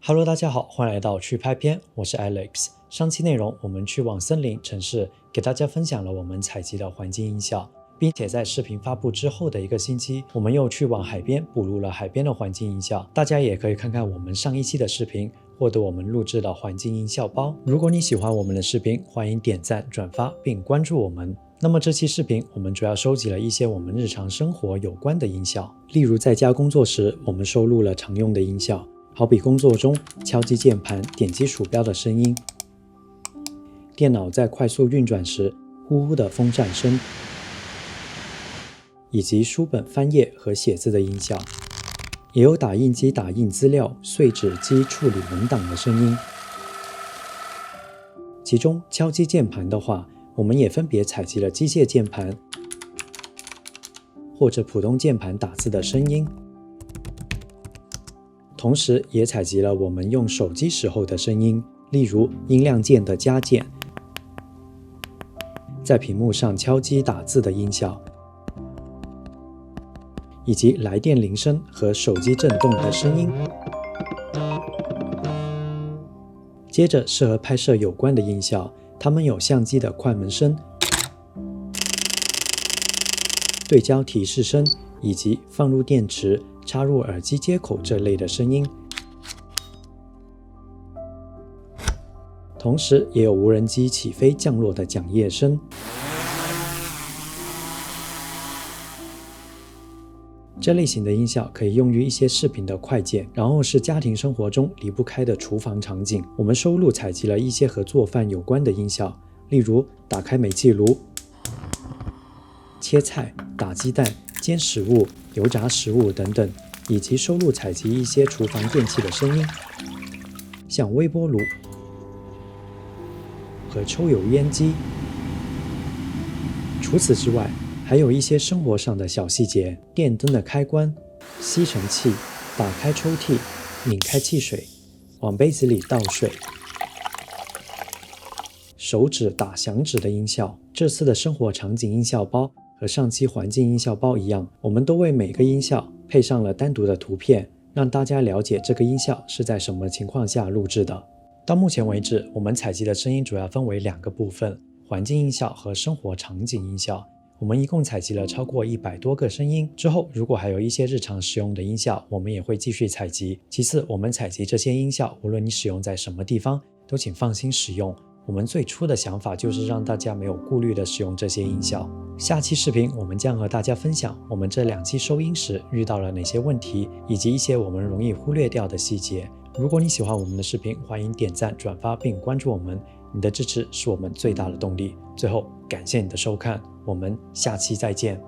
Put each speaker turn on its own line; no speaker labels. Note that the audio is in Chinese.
Hello， 大家好，欢迎来到去拍片，我是 Alex。上期内容我们去往森林城市，给大家分享了我们采集的环境音效，并且在视频发布之后的1个星期，我们又去往海边捕录了海边的环境音效。大家也可以看看我们上一期的视频，获得我们录制的环境音效包。如果你喜欢我们的视频，欢迎点赞、转发并关注我们。那么这期视频我们主要收集了一些我们日常生活有关的音效，例如在家工作时，我们收录了常用的音效，好比工作中敲击键盘、点击鼠标的声音，电脑在快速运转时呼呼的风扇声，以及书本翻页和写字的音效，也有打印机打印资料、碎纸机处理文档的声音。其中敲击键盘的话，我们也分别采集了机械键盘或者普通键盘打字的声音，同时也采集了我们用手机时候的声音，例如音量键的加键，在屏幕上敲击打字的音效，以及来电铃声和手机震动的声音。接着是和拍摄有关的音效，它们有相机的快门声、对焦提示声，以及放入电池、插入耳机接口这类的声音。同时也有无人机起飞降落的桨叶声。这类型的音效可以用于一些视频的快剪，然后是家庭生活中离不开的厨房场景。我们收录采集了一些和做饭有关的音效，例如打开煤气炉、切菜、打鸡蛋、煎食物、油炸食物等等，以及收录采集一些厨房电器的声音，像微波炉和抽油烟机。除此之外，还有一些生活上的小细节，电灯的开关、吸尘器、打开抽屉、拧开汽水、往杯子里倒水、手指打响指的音效。这次的生活场景音效包和上期环境音效包一样，我们都为每个音效配上了单独的图片，让大家了解这个音效是在什么情况下录制的。到目前为止，我们采集的声音主要分为2个部分，环境音效和生活场景音效。我们一共采集了超过100多个声音，之后如果还有一些日常使用的音效，我们也会继续采集。其次，我们采集这些音效，无论你使用在什么地方，都请放心使用。我们最初的想法就是让大家没有顾虑地使用这些音效。下期视频我们将和大家分享我们这2期收音时遇到了哪些问题，以及一些我们容易忽略掉的细节。如果你喜欢我们的视频，欢迎点赞、转发并关注我们，你的支持是我们最大的动力。最后，感谢你的收看，我们下期再见。